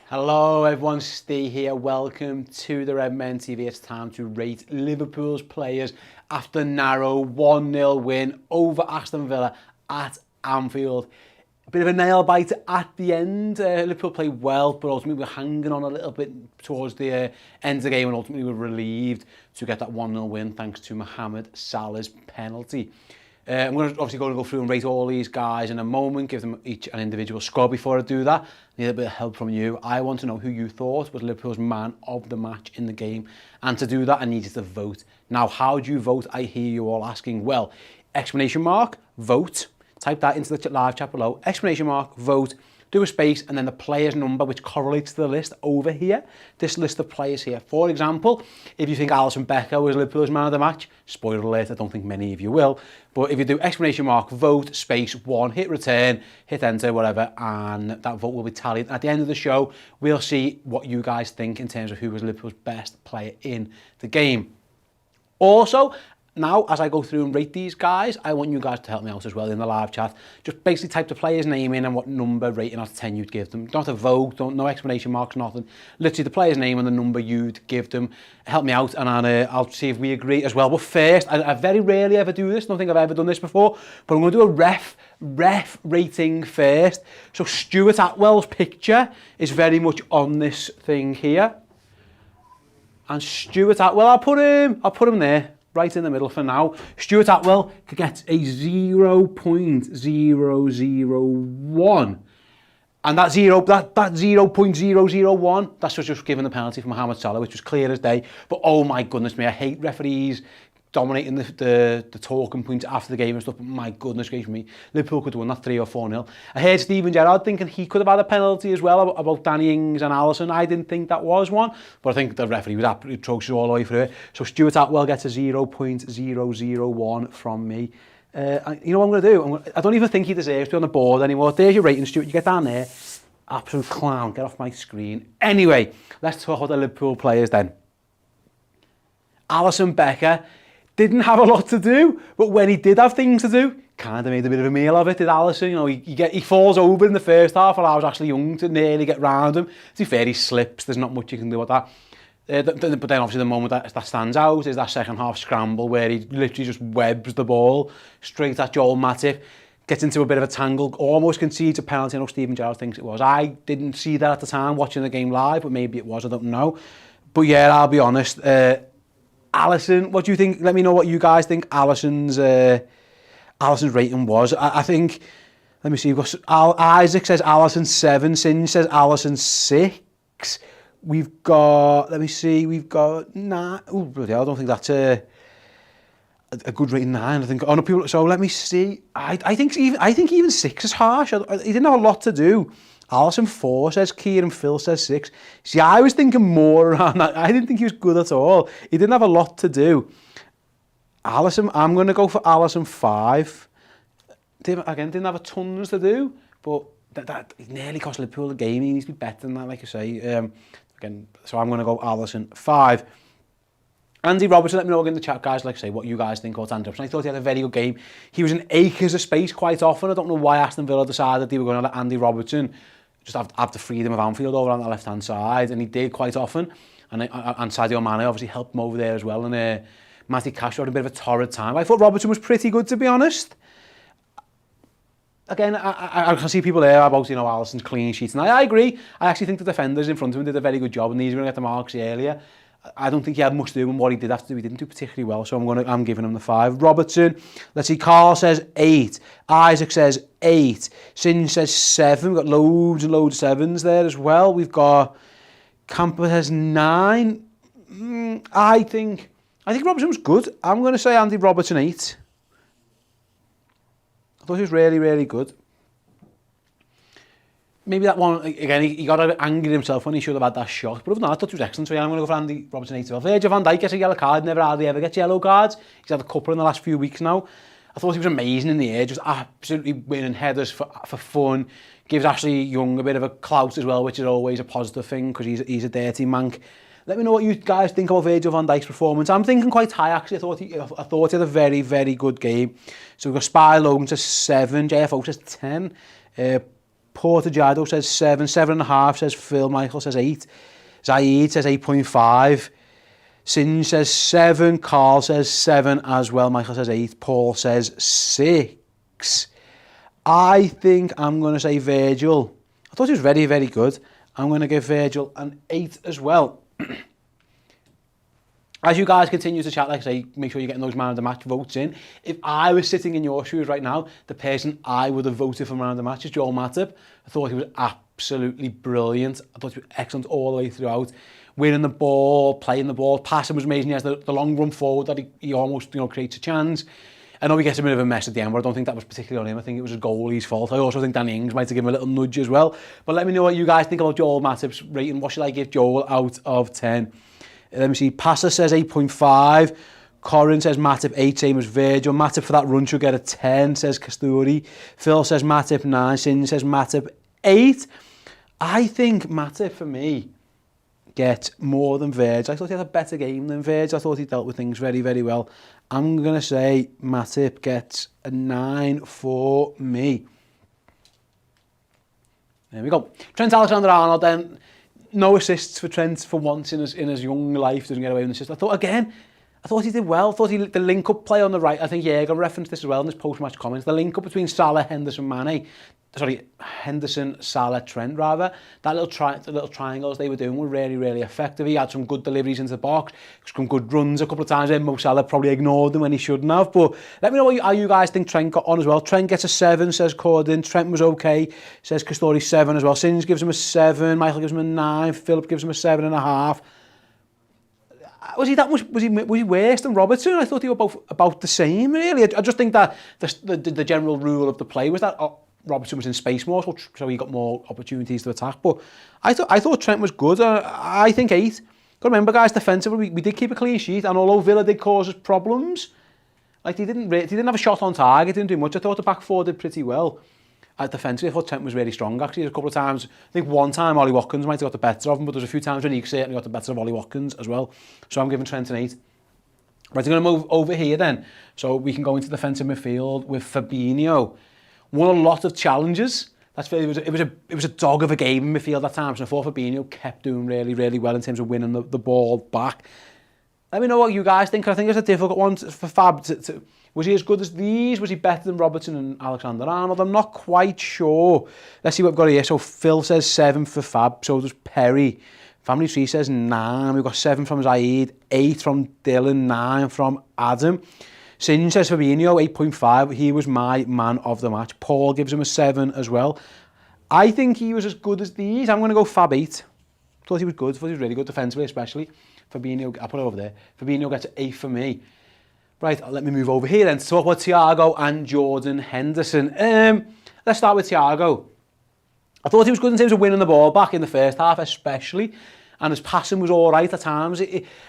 Hello everyone, Steve here. Welcome to the Redmen TV. It's time to rate Liverpool's players after narrow 1-0 win over Aston Villa at Anfield. A bit of a nail biter at the end. Liverpool played well, but ultimately we're hanging on a little bit towards the end of the game, and ultimately we're relieved to get that 1-0 win thanks to Mohamed Salah's penalty. I'm going to obviously go through and rate all these guys in a moment, give them each an individual score. Before I do that, I need a bit of help from you. I want to know who you thought was Liverpool's man of the match in the game. And to do that, I need you to vote. Now, how do you vote? I hear you all asking. Well, exclamation mark, vote. Type that into the live chat below. Exclamation mark, vote. Do a space and then the player's number which correlates to the list over here. This list of players here. For example, if you think Alisson Becker was Liverpool's man of the match, spoiler alert, I don't think many of you will. But if you do exclamation mark, vote, space, 1, hit return, hit enter, whatever, and that vote will be tallied. At the end of the show, we'll see what you guys think in terms of who was Liverpool's best player in the game. Also, now, as I go through and rate these guys, I want you guys to help me out as well in the live chat. Just basically type the player's name in and what number rating out of 10 you'd give them. Not a vote, no exclamation marks, nothing. Literally the player's name and the number you'd give them. Help me out and I'll see if we agree as well. But first, I very rarely ever do this. I don't think I've ever done this before. But I'm going to do a ref rating first. So Stuart Atwell's picture is very much on this thing here. And Stuart Atwell, I'll put him there. Right in the middle for now. Stuart Atwell could get a 0.001. And that 0.001, that's just given the penalty for Mohamed Salah, which was clear as day. But oh my goodness me, I hate referees dominating the talking points after the game and stuff. But my goodness gracious me, Liverpool could have won that 3 or 4-0. I heard Steven Gerrard thinking he could have had a penalty as well about Danny Ings and Alisson. I didn't think that was one, but I think the referee was absolutely atrocious all the way through it. So Stuart Atwell gets a 0.001 from me. You know what I'm going to do? I don't even think he deserves to be on the board anymore. There's your rating, Stuart. You get down there. Absolute clown. Get off my screen. Anyway, let's talk about the Liverpool players then. Alisson Becker didn't have a lot to do, but when he did have things to do, kind of made a bit of a meal of it, did Alisson. You know, he falls over in the first half, allows Ashley Young to nearly get round him. To be fair, he slips. There's not much you can do with that. But then obviously the moment that stands out is that second half scramble where he literally just webs the ball straight at Joel Matip, gets into a bit of a tangle, almost concedes a penalty. I know Steven Gerrard thinks it was. I didn't see that at the time watching the game live, but maybe it was, I don't know. But yeah, I'll be honest. Alisson, what do you think? Let me know what you guys think Alisson's rating was. I think, let me see, Isaac says Alisson 7, Sin says Alisson 6. We've got, let me see, we've got 9. Oh, bloody hell, I don't think that's a good rating, 9. I think, oh no, people, so let me see. I think even 6 is harsh. He didn't have a lot to do. Alisson 4 says Kieran, Phil says 6. See, I was thinking more around that. I didn't think he was good at all. He didn't have a lot to do. Alisson, I'm going to go for Alisson 5. Didn't have a tons to do, but that nearly cost Liverpool the game. He needs to be better than that, like I say. So I'm going to go Alisson 5. Andy Robertson, let me know in the chat, guys, like I say, what you guys think about Andy Robertson. I thought he had a very good game. He was in acres of space quite often. I don't know why Aston Villa decided they were going to let Andy Robertson just have the freedom of Anfield over on the left-hand side, and he did quite often. And Sadio Mane obviously helped him over there as well, and Matty Cash had a bit of a torrid time. I thought Robertson was pretty good, to be honest. Again, I can see people there about, you know, Alisson's clean sheets, and I agree. I actually think the defenders in front of him did a very good job, and these were going to get the marks earlier. I don't think he had much to do, and what he did have to do, he didn't do particularly well, so I'm giving him the 5. Robertson, let's see, Carl says 8. Isaac says 8. Sin says 7. We've got loads and loads of 7s there as well. We've got Camper says 9. I think Robertson was good. I'm going to say Andy Robertson 8. I thought he was really, really good. Maybe that one, again, he got a bit angry himself when he should have had that shot. But other than that, I thought he was excellent. So yeah, I'm going to go for Andy Robertson 8 as well. Virgil van Dijk gets a yellow card, never hardly ever gets yellow cards. He's had a couple in the last few weeks now. I thought he was amazing in the air, just absolutely winning headers for fun. Gives Ashley Young a bit of a clout as well, which is always a positive thing because he's a dirty mank. Let me know what you guys think about Virgil van Dijk's performance. I'm thinking quite high, actually. I thought he had a very, very good game. So we've got Spy Logan says 7, JFO says 10. Portajado says 7, 7.5 says Phil, Michael says 8, Zaid says 8.5, Singe says 7, Carl says 7 as well, Michael says 8, Paul says 6. I think I'm going to say Virgil. I thought he was very, very good. I'm going to give Virgil an 8 as well. As you guys continue to chat, like I say, make sure you're getting those man of the match votes in. If I was sitting in your shoes right now, the person I would have voted for man of the match is Joel Matip. I thought he was absolutely brilliant. I thought he was excellent all the way throughout. Winning the ball, playing the ball, passing was amazing. He has the long run forward that he almost creates a chance. I know he gets a bit of a mess at the end, but I don't think that was particularly on him. I think it was a goalie's fault. I also think Danny Ings might have given him a little nudge as well. But let me know what you guys think about Joel Matip's rating. What should I give Joel out of 10? Let me see, Passer says 8.5, Corin says Matip 8, same as Virgil. Matip for that run should get a 10, says Kasturi. Phil says Matip 9, Sin says Matip 8. I think Matip, for me, gets more than Virgil. I thought he had a better game than Virgil. I thought he dealt with things very, very well. I'm going to say Matip gets a 9 for me. There we go. Trent Alexander-Arnold then. No assists for Trent for once in his young life. Doesn't get away with an assist. I thought he did well. I thought the link-up play on the right. I think Gerrard referenced this as well in his post-match comments. The link-up between Salah, Henderson, Salah, Trent rather. That little triangles they were doing were really, really effective. He had some good deliveries into the box, some good runs a couple of times. Mo Salah probably ignored them when he shouldn't have. But let me know how you guys think Trent got on as well. Trent gets a 7, says Corden. Trent was okay, says Castori 7 as well. Sins gives him a 7. Michael gives him a 9. Philip gives him a 7.5. Was he that much? Was he worse than Robertson? I thought they were both about the same. Really, I just think that the general rule of the play was that Robertson was in space more, so he got more opportunities to attack. But I thought Trent was good. I think 8. Got to remember, guys, defensively we did keep a clean sheet, and although Villa did cause us problems, like they didn't have a shot on target, didn't do much. I thought the back four did pretty well. Defensively, I thought Trent was really strong. Actually, a couple of times, I think one time Ollie Watkins might have got the better of him, but there's a few times when he certainly got the better of Ollie Watkins as well. So I'm giving Trent an 8. Right, I'm going to move over here then, so we can go into defensive midfield with Fabinho. Won a lot of challenges. It was a dog of a game in midfield at times, and I thought Fabinho kept doing really, really well in terms of winning the ball back. Let me know what you guys think. I think it's a difficult one for Fab. Was he as good as these? Was he better than Robertson and Alexander-Arnold? I'm not quite sure. Let's see what we've got here. So Phil says 7 for Fab. So does Perry. Family Tree says 9. We've got 7 from Zaid, 8 from Dylan, 9 from Adam. Sin says Fabinho, 8.5. He was my man of the match. Paul gives him a 7 as well. I think he was as good as these. I'm going to go Fab 8. Thought he was good. Thought he was really good defensively, especially. Fabinho, I'll put it over there. Fabinho gets an 8 for me. Right, let me move over here then to talk about Thiago and Jordan Henderson. Let's start with Thiago. I thought he was good in terms of winning the ball back in the first half, especially. And his passing was all right at times.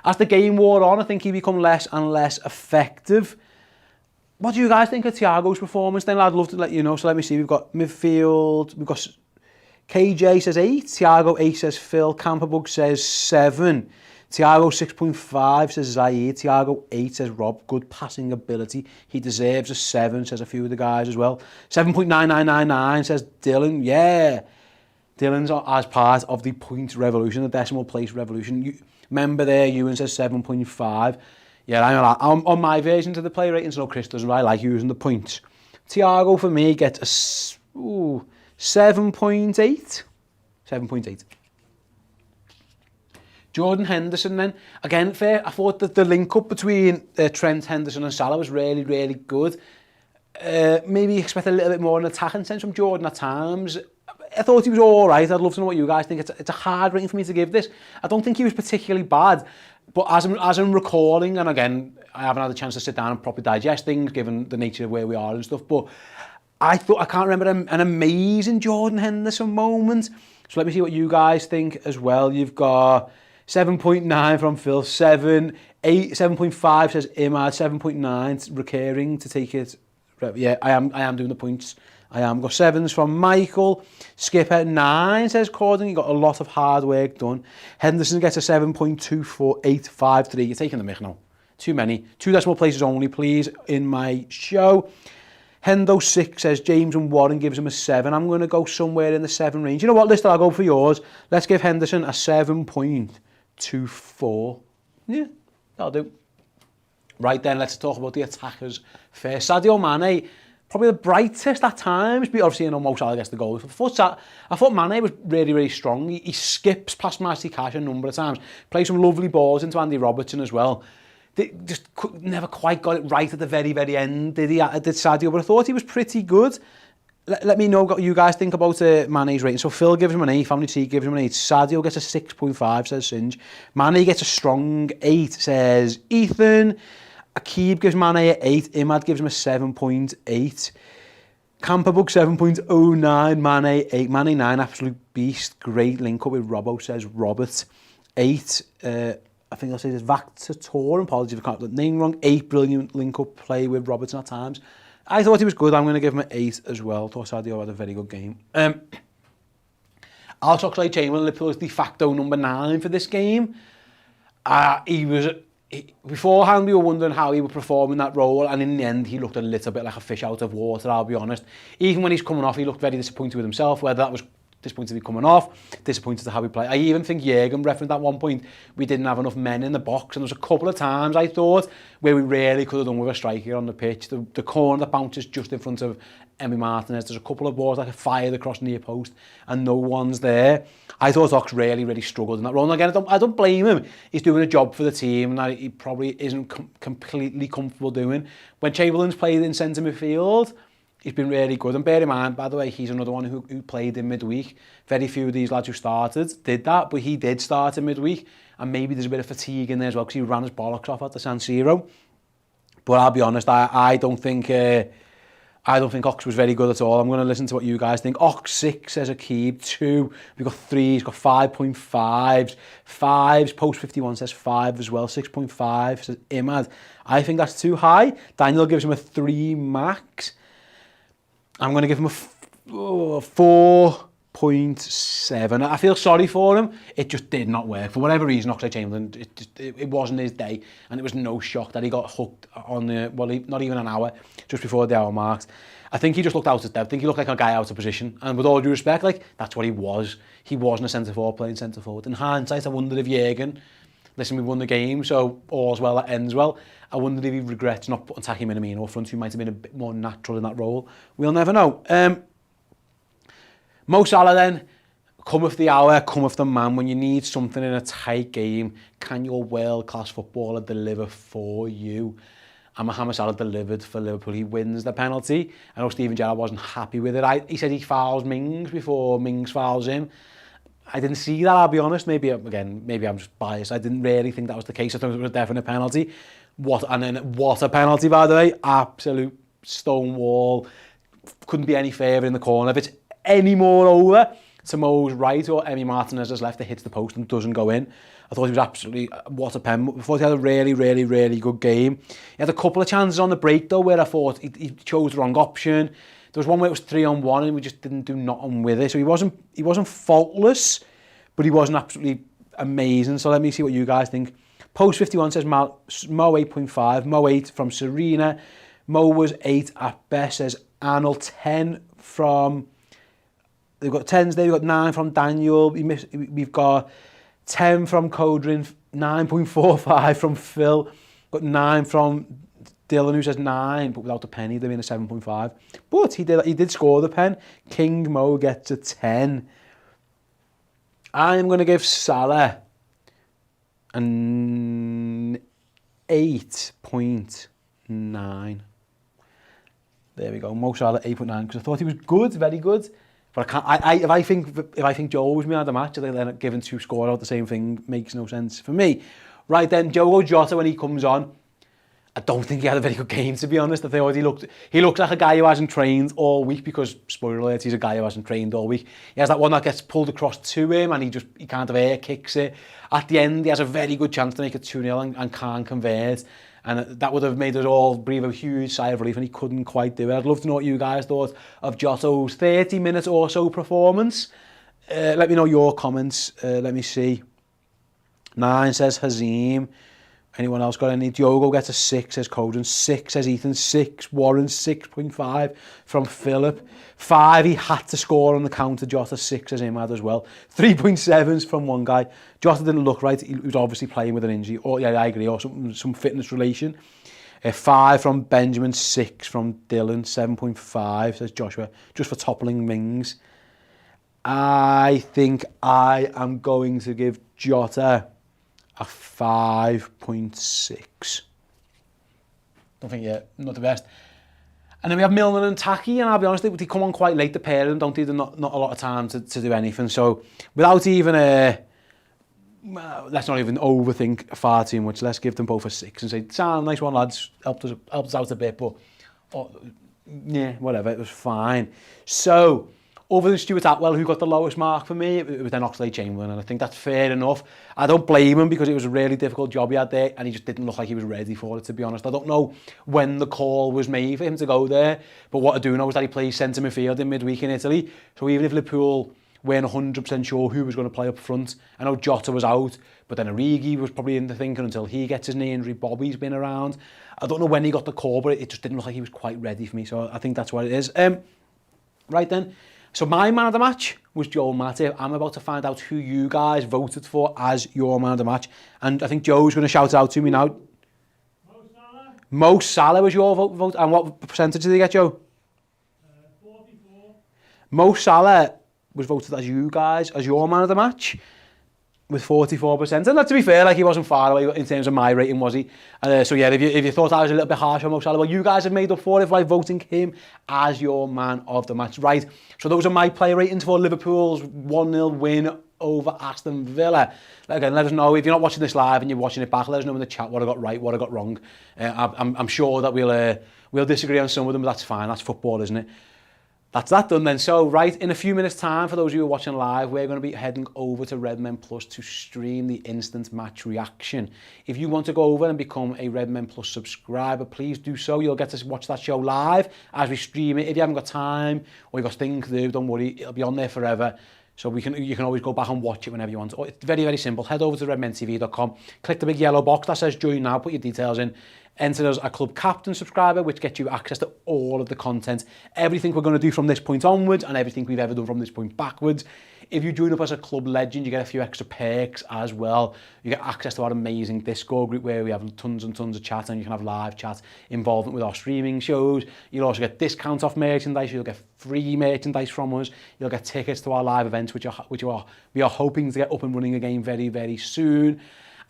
As the game wore on, I think he became less and less effective. What do you guys think of Thiago's performance then? I'd love to let you know. So let me see. We've got midfield. We've got KJ says 8. Thiago 8 says Phil. Camperbug says 7. Thiago 6.5 says Zaid. Thiago 8 says Rob. Good passing ability. He deserves a 7, says a few of the guys as well. 7.9999 says Dylan. Yeah. Dylan's as part of the point revolution, the decimal place revolution. Remember there, Ewan says 7.5. Yeah, I'm on my versions of the play ratings. No, Chris doesn't. I like using the points. Thiago for me gets a 7.8. 7.8. Jordan Henderson then, again, fair. I thought that the link up between Trent, Henderson and Salah was really, really good. Maybe expect a little bit more in attacking sense from Jordan at times. I thought he was all right. I'd love to know what you guys think. It's a hard rating for me to give this. I don't think he was particularly bad, but as I'm recalling, and again, I haven't had a chance to sit down and properly digest things, given the nature of where we are and stuff, but I can't remember an amazing Jordan Henderson moment. So let me see what you guys think as well. You've got 7.9 from Phil, 7, 8, 7.5 says Imad, 7.9 recurring to take it. Yeah, I am doing the points. I am. Got 7s from Michael. Skipper 9 says Corden. You got a lot of hard work done. Henderson gets a 7.24853. You're taking the mick now. Too many. 2 decimal places only, please, in my show. Hendo 6 says James and Warren gives him a 7. I'm going to go somewhere in the 7 range. You know what, Lister, I'll go for yours. Let's give Henderson a 7.24. Yeah, that'll do. Right then, let's talk about the attackers first. Sadio Mane, probably the brightest at times, but obviously, Mo Salah gets the goals. I thought Mane was really, really strong. He skips past Matip Cash a number of times. Plays some lovely balls into Andy Robertson as well. They just never quite got it right at the very, very end, did Sadio? But I thought he was pretty good. Let me know what you guys think about Mane's rating. So Phil gives him an 8, Family T gives him an 8, Sadio gets a 6.5, says Singe. Mane gets a strong 8, says Ethan. Akib gives Mane an 8, Imad gives him a 7.8. Camperbug 7.09, Mane 8, Mane 9, absolute beast, great link up with Robbo, says Robert. 8, I think I'll say this, Vactor Tor, apologies if I can't get the name wrong, 8, brilliant link-up play with Robertson at times. I thought he was good, I'm going to give him an 8 as well. Thought Sadio had a very good game. Alex Oxlade-Chamberlain, Liverpool's de facto number 9 for this game. Beforehand, we were wondering how he would perform in that role, and in the end, he looked a little bit like a fish out of water, I'll be honest. Even when he's coming off, he looked very disappointed with himself, whether that was disappointed to be coming off, disappointed to how he played. I even think Jürgen referenced at one point we didn't have enough men in the box, and there was a couple of times I thought where we really could have done with a striker on the pitch. The corner that bounces just in front of Emi Martinez, there's a couple of balls like a fired across near post and no one's there. I thought Ox really, really struggled in that role. And again, I don't blame him. He's doing a job for the team that he probably isn't completely comfortable doing. When Chamberlain's played in centre midfield, he's been really good. And bear in mind, by the way, he's another one who played in midweek. Very few of these lads who started did that, but he did start in midweek. And maybe there's a bit of fatigue in there as well because he ran his bollocks off at the San Siro. But I'll be honest, I don't think Ox was very good at all. I'm going to listen to what you guys think. Ox 6 says Akib, 2. We've got 3. He's got 5.5s. 5s. Post 51 says 5 as well. 6.5 says Imad. I think that's too high. Daniel gives him a 3 max. I'm going to give him a 4.7. I feel sorry for him. It just did not work. For whatever reason, Oxlade-Chamberlain, it wasn't his day. And it was no shock that he got hooked on not even an hour, just before the hour marked. I think he just looked out of depth. I think he looked like a guy out of position. And with all due respect, that's what he was. He wasn't a centre-forward playing centre-forward. In hindsight, I wondered if Jürgen, listen, we won the game, so all's well that ends well. I wondered if he regrets not putting Taki Minamino up front, who might have been a bit more natural in that role. We'll never know. Mo Salah then, cometh the hour, cometh the man. When you need something in a tight game, can your world-class footballer deliver for you? And Mohamed Salah delivered for Liverpool. He wins the penalty. I know Steven Gerrard wasn't happy with it. He said he fouls Mings before Mings fouls him. I didn't see that, I'll be honest. Maybe I'm just biased. I didn't really think that was the case. I thought it was a definite penalty. What a penalty, by the way. Absolute stone wall. Couldn't be any further in the corner. If it's any more over to Mo's right or Emi Martinez's left, it hits the post and doesn't go in. I thought he was absolutely, what a pen. I thought he had a really, really, really good game. He had a couple of chances on the break, though, where I thought he chose the wrong option. There was one where it was 3-on-1 and we just didn't do nothing with it. So he wasn't faultless, but he wasn't absolutely amazing. So let me see what you guys think. Post 51 says Mo 8.5, Mo 8 from Serena. Mo was 8 at best, says Arnold. 10 from... They've got 10s there, we've got 9 from Daniel. We've got 10 from Codrin, 9.45 from Phil. Got 9 from Dylan, who says 9, but without the penny, they're in a 7.5. But he did score the pen. King Mo gets a 10. I'm going to give Salah an 8.9. There we go. Mo Salah 8.9 because I thought he was good, very good. But if I think Joe was me at the match, then giving 2 scores out the same thing makes no sense for me. Right then, Diogo Jota, when he comes on, I don't think he had a very good game, to be honest. I thought he looked like a guy who hasn't trained all week because, spoiler alert, he's a guy who hasn't trained all week. He has that one that gets pulled across to him and he kind of air kicks it. At the end, he has a very good chance to make it 2-0 and can't convert. And that would have made us all breathe a huge sigh of relief and he couldn't quite do it. I'd love to know what you guys thought of Jota's 30-minute or so performance. Let me know your comments. Let me see. 9 says Hazim. Anyone else got any? Diogo gets a 6, says Coden. 6, says Ethan. 6, Warren. 6.5 from Philip. 5, he had to score on the counter. Jota, 6, says Imad as well. 3.7s from one guy. Jota didn't look right. He was obviously playing with an injury. Or, yeah, I agree. Or some fitness relation. 5 from Benjamin. 6 from Dylan. 7.5, says Joshua. Just for toppling Mings. I think I am going to give Jota a 5.6. Don't think, yeah, not the best. And then we have Milner and Taki, and I'll be honest, they come on quite late, the pair of them, don't they? They're not a lot of time to do anything. So without even let's not even overthink far too much. Let's give them both a 6 and say, sound nice one, lads. Helped us out a bit, but yeah, whatever. It was fine. So other than Stuart Atwell, who got the lowest mark for me, it was then Oxlade-Chamberlain, and I think that's fair enough. I don't blame him because it was a really difficult job he had there, and he just didn't look like he was ready for it, to be honest. I don't know when the call was made for him to go there, but what I do know is that he plays centre midfield in midweek in Italy, so even if Liverpool weren't 100% sure who was going to play up front, I know Jota was out, but then Origi was probably in the thinking until he gets his knee injury. Bobby's been around. I don't know when he got the call, but it just didn't look like he was quite ready for me, so I think that's what it is. Right then. So my man of the match was Joel Matip. I'm about to find out who you guys voted for as your man of the match. And I think Joe's going to shout out to me now. Mo Salah. Mo Salah was your vote. And what percentage did he get, Joe? 44. Mo Salah was voted as you guys, as your man of the match, with 44%. And to be fair, like, he wasn't far away in terms of my rating, was he? So yeah, if you thought I was a little bit harsh on Mo Salah, well, you guys have made up for it by voting him as your man of the match. Right, so those are my player ratings for Liverpool's 1-0 win over Aston Villa. Again, let us know, if you're not watching this live and you're watching it back, let us know in the chat what I got right, what I got wrong. I'm sure that we'll disagree on some of them, but that's fine, that's football, isn't it? That's that done then. So, right, in a few minutes' time, for those of you who are watching live, we're going to be heading over to Redmen Plus to stream the instant match reaction. If you want to go over and become a Redmen Plus subscriber, please do so. You'll get to watch that show live as we stream it. If you haven't got time or you've got things to do, don't worry, it'll be on there forever. So you can always go back and watch it whenever you want. It's very, very simple. Head over to redmentv.com, click the big yellow box that says join now, put your details in, enter as a club captain subscriber, which gets you access to all of the content, everything we're going to do from this point onwards and everything we've ever done from this point backwards. If you join up as a club legend, you get a few extra perks as well. You get access to our amazing Discord group where we have tons and tons of chat, and you can have live chat, involvement with our streaming shows. You'll also get discounts off merchandise. You'll get free merchandise from us. You'll get tickets to our live events, which we are hoping to get up and running again very, very soon.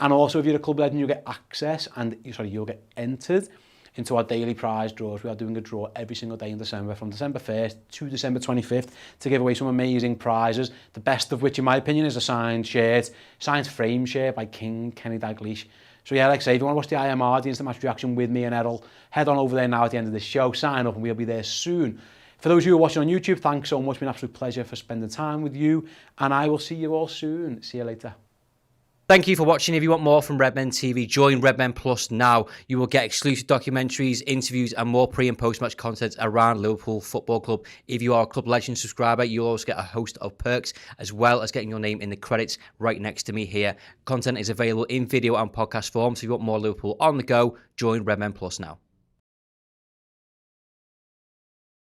And also, if you're a club legend, you'll get access and you'll get entered into our daily prize draws. We are doing a draw every single day in December, from December 1st to December 25th, to give away some amazing prizes. The best of which, in my opinion, is a signed shirt, signed frame shirt by King Kenny Dalglish. So yeah, like I say, if you want to watch the IMR, the instant match reaction with me and Errol, head on over there now at the end of this show, sign up, and we'll be there soon. For those of you who are watching on YouTube, thanks so much. It's been an absolute pleasure for spending time with you, and I will see you all soon. See you later. Thank you for watching. If you want more from Redmen TV, join Redmen Plus now. You will get exclusive documentaries, interviews, and more pre- and post-match content around Liverpool Football Club. If you are a Club Legend subscriber, you'll also get a host of perks, as well as getting your name in the credits right next to me here. Content is available in video and podcast form, so if you want more Liverpool on the go, join Redmen Plus now.